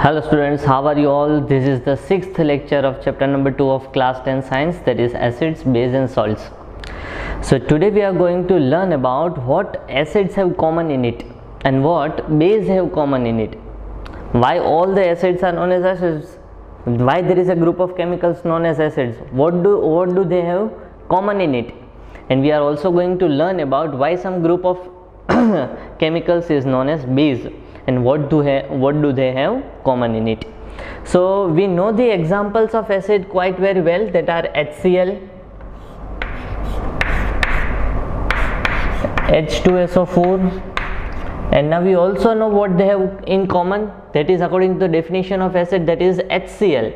Hello students, how are you all? This is the sixth lecture of chapter number 2 of class 10 science, that is acids, base and salts. So today we are going to learn about what acids have common in it and what base have common in it. Why all the acids are known as acids? Why there is a group of chemicals known as acids? What do they have common in it? And we are also going to learn about why some group of chemicals is known as base and what do they have common in it. So we know the examples of acid quite very well, that are HCl, H2SO4, and now we also know what they have in common, that is according to the definition of acid, that is HCl,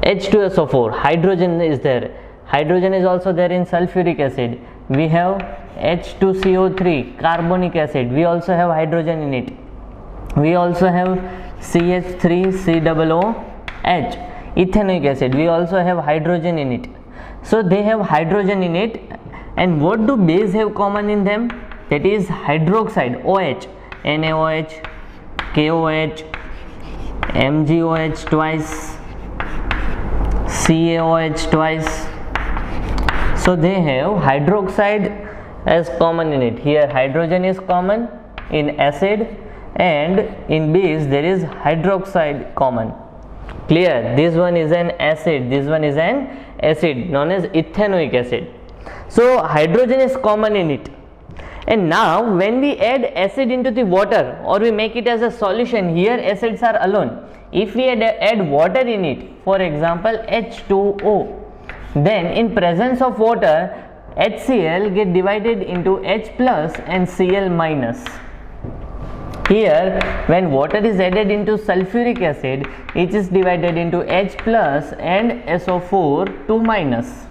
H2SO4, hydrogen is there. Hydrogen is also there in sulfuric acid. We have H2CO3, carbonic acid, we also have hydrogen in it. We also have CH3COOH, ethanoic acid, we also have hydrogen in it. So they have hydrogen in it. And what do base have common in them? That is hydroxide, OH, NaOH, KOH, MgOH twice, CaOH twice. So they have hydroxide as common in it. Here hydrogen is common in acid, and in base there is hydroxide common. Clear? This one is an acid, this one is an acid known as ethanoic acid. So hydrogen is common in it. And now when we add acid into the water or we make it as a solution, here acids are alone. If we add water in it, for example H2O, then in presence of water HCl get divided into H plus and Cl minus. Here when water is added into sulfuric acid, it is divided into H plus and SO4 2 minus.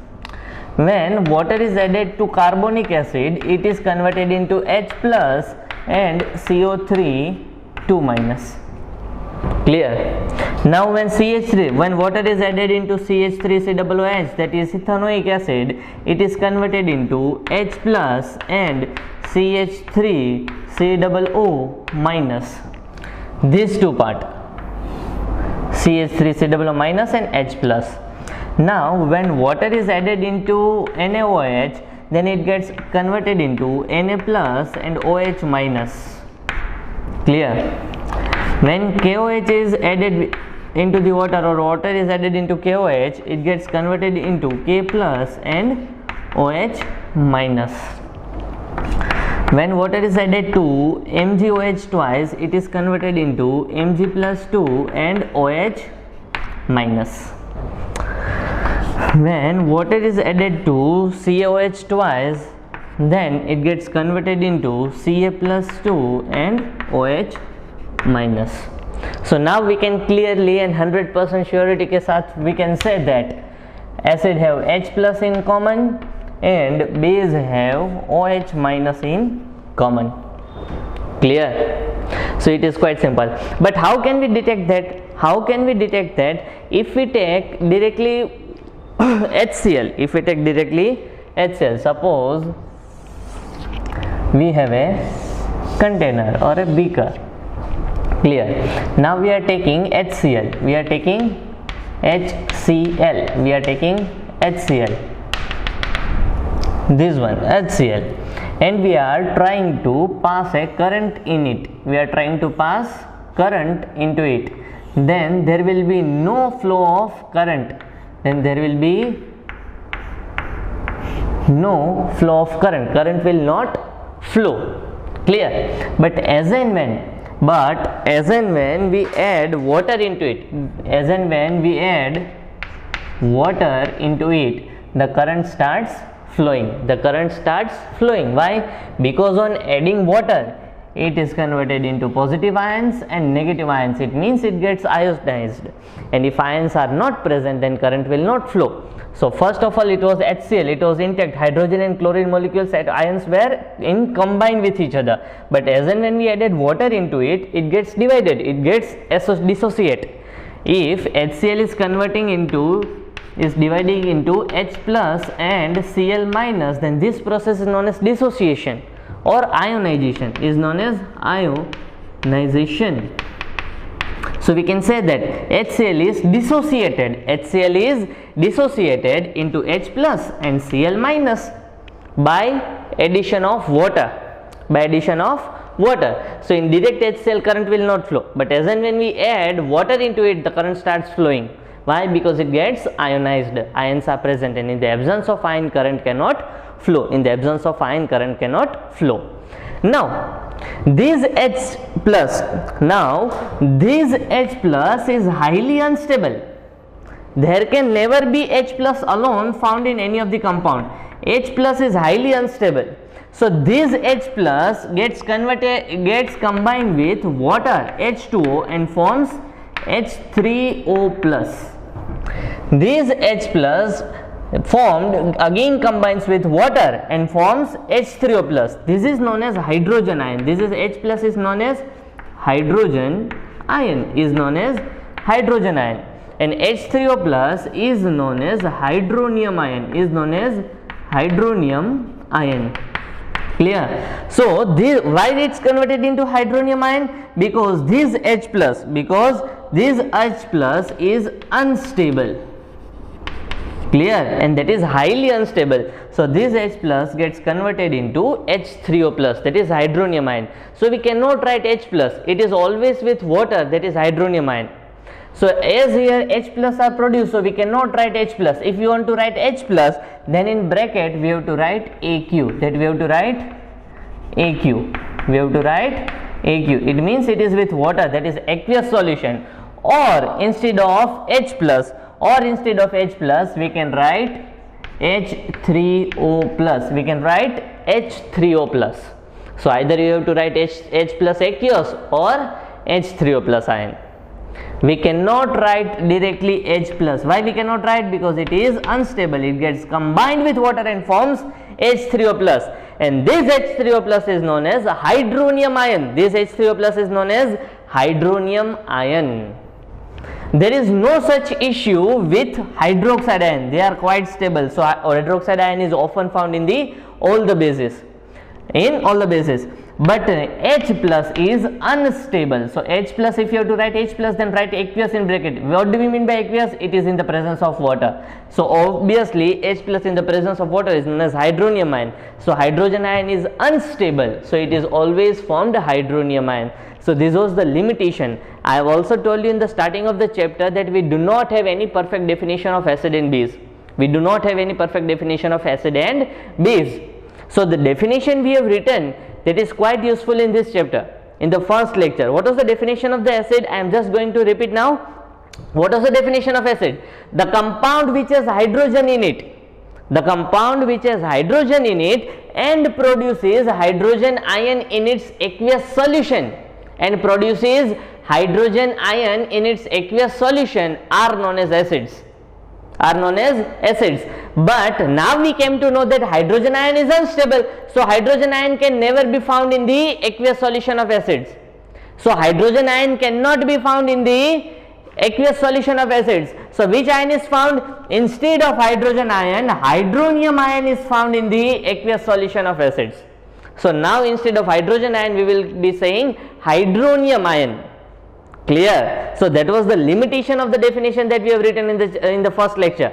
When water is added to carbonic acid, it is converted into H plus and CO3 2 minus. Clear? Now when water is added into CH3COOH, that is ethanoic acid, it is converted into H plus and CH3COO minus. These two part, CH3COO minus and H plus. Now when water is added into NaOH, then it gets converted into Na plus and OH minus. Clear? When KOH is added into the water or water is added into KOH, it gets converted into K plus and OH minus. When water is added to MgOH twice, it is converted into Mg plus 2 and OH minus. When water is added to CaOH twice, then it gets converted into Ca plus 2 and OH minus. So now we can clearly and 100% surety के साथ we can say that acid have H plus in common and base have OH minus in common. Clear? So it is quite simple. But how can we detect that? How can we detect that if we take directly HCl? If we take directly HCl, suppose we have a container or a beaker. Clear? Now we are taking HCl, we are taking HCl, we are taking HCl, this one HCl, and we are trying to pass a current in it. We are trying to pass current into it. Then there will be no flow of current. Then there will be no flow of current. Current will not flow. Clear? But as and when we add water into it, the current starts flowing. Why? Because on adding water, it is converted into positive ions and negative ions. It means it gets ionized, and if ions are not present, then current will not flow. So first of all, it was HCl, it was intact. Hydrogen and chlorine molecules at ions were combined with each other. But as and when we added water into it, it gets divided, it gets dissociate. If HCl is dividing into H plus and Cl minus, then this process is known as dissociation, or ionization is known as ionization. So we can say that HCl is dissociated. HCl is dissociated into H plus and Cl minus by addition of water. So in direct HCl current will not flow, but as and when we add water into it, the current starts flowing. Why? Because it gets ionized. Ions are present, and in the absence of ion, current cannot flow. Now this H plus is highly unstable. There can never be H plus alone found in any of the compound. H plus is highly unstable. So this H plus gets combined with water, H2O, and forms H3O plus. This H plus formed again combines with water and forms H3O plus. This is known as hydrogen ion. This is H plus is known as hydrogen ion, and H3O plus is known as hydronium ion. Clear? So why it's converted into hydronium ion? Because this H plus is unstable. Clear? And that is highly unstable. So this H plus gets converted into H3O plus, that is hydronium ion. So we cannot write H plus. It is always with water, that is hydronium ion. So as here H plus are produced, so we cannot write H plus. If you want to write H plus, then in bracket we have to write AQ. It means it is with water, that is aqueous solution. Or instead of H plus, we can write H3O plus. So either you have to write H plus aqueous or H3O plus ion. We cannot write directly H plus. Why we cannot write? Because it is unstable. It gets combined with water and forms H3O plus. And this H3O plus is known as hydronium ion. There is no such issue with hydroxide ion. They are quite stable. So hydroxide ion is often found in all the bases. But H plus is unstable. So H plus, if you have to write H plus, then write aqueous in bracket. What do we mean by aqueous? It is in the presence of water. So obviously H plus in the presence of water is known as hydronium ion. So hydrogen ion is unstable. So it is always formed hydronium ion. So this was the limitation. I have also told you in the starting of the chapter that we do not have any perfect definition of acid and base. So the definition we have written, that is quite useful in this chapter. In the first lecture, what was the definition of the acid? I am just going to repeat now. What was the definition of acid? The compound which has hydrogen in it. And produces hydrogen ion in its aqueous solution. Are known as acids. But now we came to know that hydrogen ion is unstable. So hydrogen ion can never be found in the aqueous solution of acids. So hydrogen ion cannot be found in the aqueous solution of acids. So which ion is found? Instead of hydrogen ion, hydronium ion is found in the aqueous solution of acids. So now instead of hydrogen ion, we will be saying hydronium ion. Clear? So that was the limitation of the definition that we have written in the first lecture.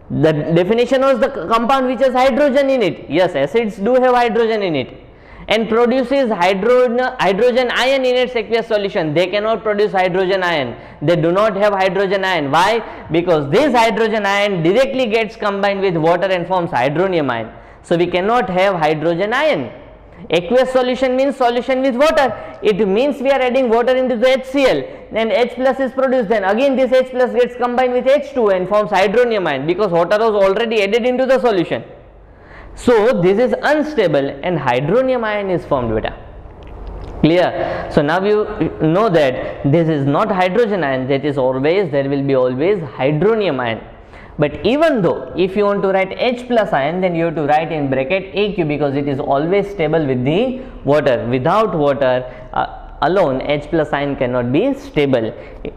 The definition was the compound which has hydrogen in it. Yes, acids do have hydrogen in it, and produces hydrogen ion in its aqueous solution. They cannot produce hydrogen ion. They do not have hydrogen ion. Why? Because this hydrogen ion directly gets combined with water and forms hydronium ion. So we cannot have hydrogen ion. Aqueous solution means solution with water. It means we are adding water into the HCl, then H plus is produced. Then again this H plus gets combined with H2 and forms hydronium ion, because water was already added into the solution. So this is unstable and hydronium ion is formed, beta. Clear? So now you know that this is not hydrogen ion, there will be always hydronium ion. But even though if you want to write H plus ion, then you have to write in bracket AQ, because it is always stable with the water. Without water alone, H plus ion cannot be stable.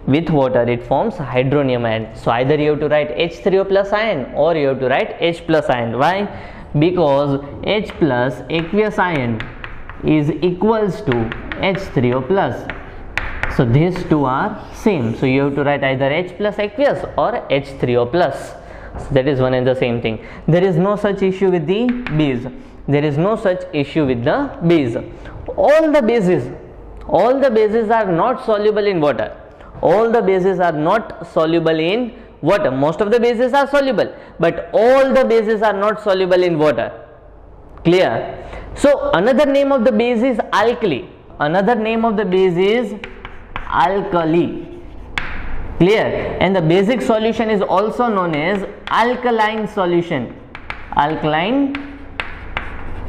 With water it forms hydronium ion. So either you have to write H3O plus ion or you have to write H plus ion. Why? Because H plus aqueous ion is equals to H3O plus. So these two are same. So you have to write either H plus aqueous or H3O plus. So that is one and the same thing. There is no such issue with the base. There is no such issue with the base. All the bases are not soluble in water. All the bases are not soluble in water. Most of the bases are soluble, but all the bases are not soluble in water. Clear? So another name of the base is alkali. Another name of the base is alkali. Clear? And the basic solution is also known as alkaline solution. Alkaline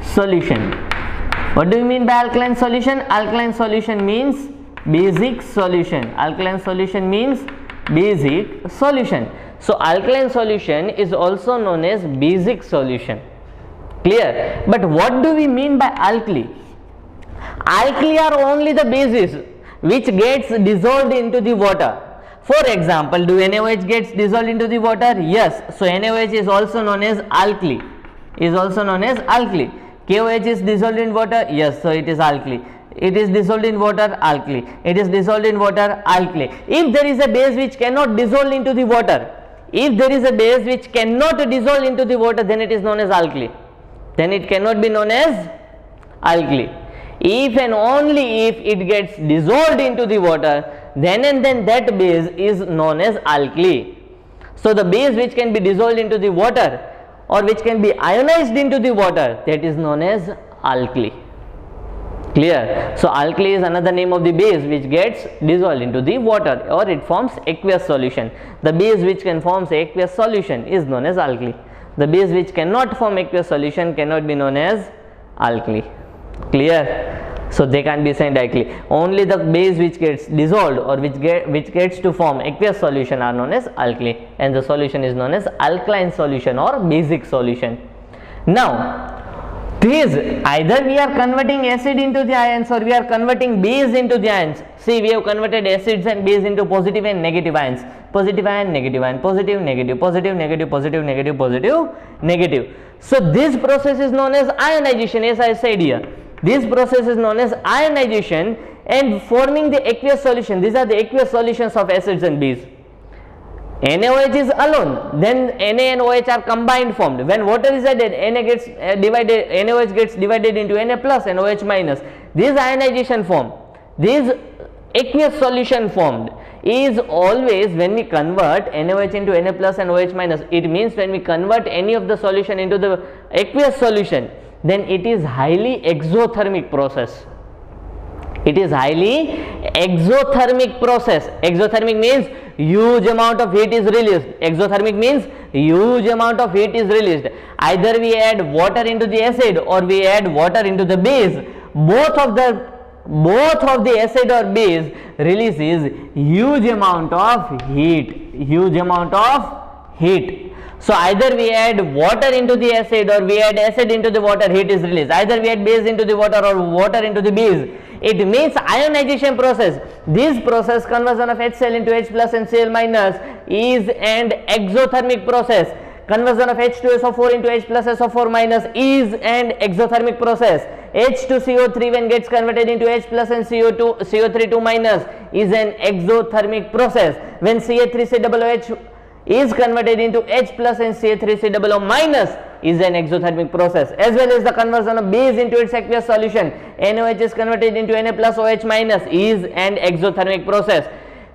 solution. What do you mean by alkaline solution? Alkaline solution means basic solution. Alkaline solution means basic solution. So alkaline solution is also known as basic solution. Clear? But what do we mean by alkali? Alkali are only the bases which gets dissolved into the water. For example, do NaOH gets dissolved into the water? Yes. So NaOH is also known as alkali. Is also known as alkali. KOH is dissolved in water? Yes. So it is alkali. It is dissolved in water, alkali. It is dissolved in water, alkali. If there is a base which cannot dissolve into the water, if there is a base which cannot dissolve into the water, then it is known as alkali. Then it cannot be known as alkali. If and only if it gets dissolved into the water, then and then that base is known as alkali. So the base which can be dissolved into the water or which can be ionized into the water, that is known as alkali. Clear? So alkali is another name of the base which gets dissolved into the water or it forms aqueous solution. The base which can form aqueous solution is known as alkali. The base which cannot form aqueous solution cannot be known as alkali. Clear? So they can't be sent directly. Only the base which gets dissolved or which gets to form aqueous solution are known as alkali, and the solution is known as alkaline solution or basic solution. Now these, either we are converting acid into the ions or we are converting base into the ions. See, we have converted acids and base into positive and negative ions. Positive ion, negative ion, positive, negative, positive, negative, positive, negative, positive, negative. So this process is known as ionization, as I said here. This process is known as ionization and forming the aqueous solution. These are the aqueous solutions of acids and base. NaOH is alone, then Na and OH are combined formed. When water is added, NaOH gets divided into Na plus and OH minus. This ionization form, this aqueous solution formed is always when we convert NaOH into Na plus and OH minus. It means when we convert any of the solution into the aqueous solution, then it is highly exothermic process. It is highly exothermic process. Exothermic means huge amount of heat is released. Exothermic means huge amount of heat is released. Either we add water into the acid or we add water into the base. Both of the acid or base releases huge amount of heat. Huge amount of heat. So either we add water into the acid or we add acid into the water, heat is released. Either we add base into the water or water into the base. It means ionization process. This process, conversion of HCl into H plus and Cl minus, is an exothermic process. Conversion of H2SO4 into H plus SO4 minus is an exothermic process. H2CO3 when gets converted into H plus and CO3 2 minus is an exothermic process. When CH3COOH is converted into H plus and CH3COO minus is an exothermic process, as well as the conversion of base into its aqueous solution. NaOH is converted into Na plus OH minus is an exothermic process.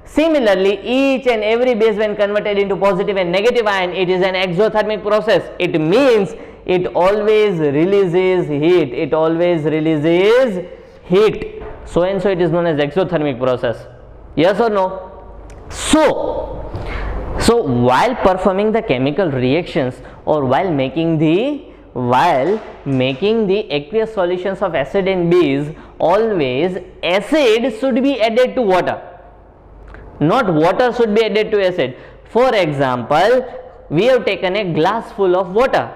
Similarly, each and every base when converted into positive and negative ion, it is an exothermic process. It means it always releases heat. It always releases heat. So and so it is known as exothermic process. Yes or no? So while performing the chemical reactions or while making the aqueous solutions of acid and base, always acid should be added to water. Not water should be added to acid. For example, we have taken a glass full of water.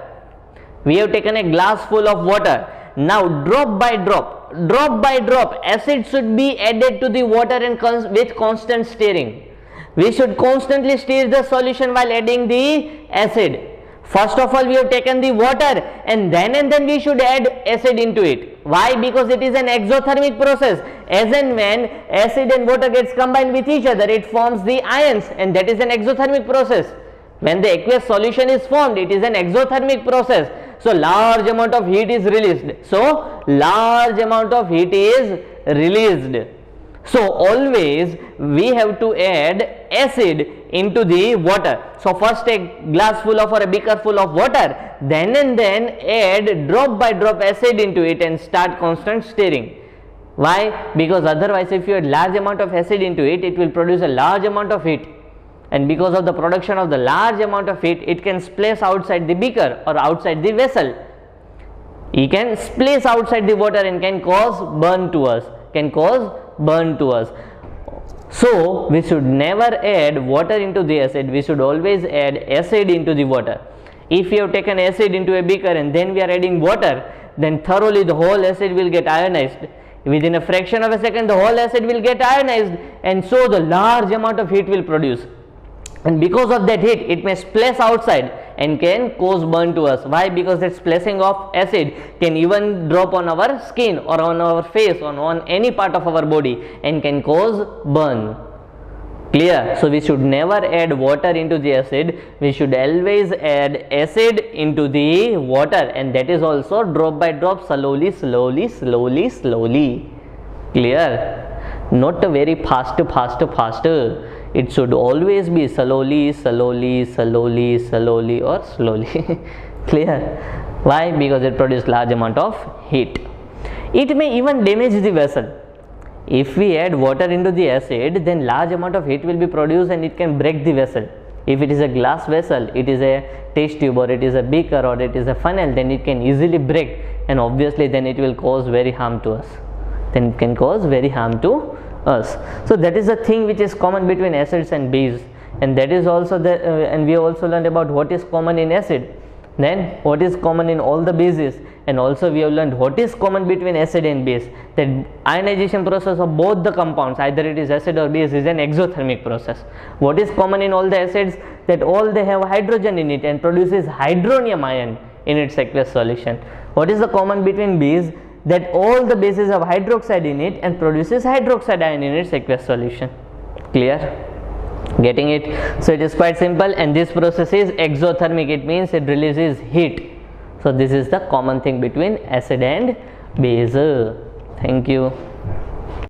Now drop by drop, acid should be added to the water and with constant stirring. We should constantly stir the solution while adding the acid. First of all, we have taken the water and then we should add acid into it. Why? Because it is an exothermic process. As and when acid and water gets combined with each other, it forms the ions, and that is an exothermic process. When the aqueous solution is formed, it is an exothermic process. So large amount of heat is released. So always we have to add acid into the water. So first take glass full of or a beaker full of water, then add drop by drop acid into it and start constant stirring. Why? Because otherwise if you add large amount of acid into it, it will produce a large amount of heat. And because of the production of the large amount of heat, it can splash outside the beaker or outside the vessel. It can splash outside the water and can cause burn to us. So we should never add water into the acid. We should always add acid into the water. If we have taken acid into a beaker and then we are adding water, then thoroughly the whole acid will get ionized. Within a fraction of a second, the whole acid will get ionized, and so the large amount of heat will produce. And because of that heat, it may splash outside and can cause burn to us. Why? Because that splashing of acid can even drop on our skin or on our face or on any part of our body and can cause burn. Clear? So we should never add water into the acid. We should always add acid into the water, and that is also drop by drop, slowly. Clear? Not very fast. It should always be slowly or slowly. Clear? Why? Because it produces large amount of heat. It may even damage the vessel. If we add water into the acid, then large amount of heat will be produced and it can break the vessel. If it is a glass vessel, it is a test tube or it is a beaker or it is a funnel, then it can easily break, and obviously then it will cause very harm to us. So that is the thing which is common between acids and bases, and that is also the and we also learned about what is common in acid, then what is common in all the bases, and also we have learned what is common between acid and base. That ionization process of both the compounds, either it is acid or base, is an exothermic process. What is common in all the acids? That all they have hydrogen in it and produces hydronium ion in its aqueous solution. What is the common between base? That all the bases have hydroxide in it and produces hydroxide ion in its aqueous solution. Clear? Getting it? So it is quite simple, and this process is exothermic. It means it releases heat. So this is the common thing between acid and base. Thank you.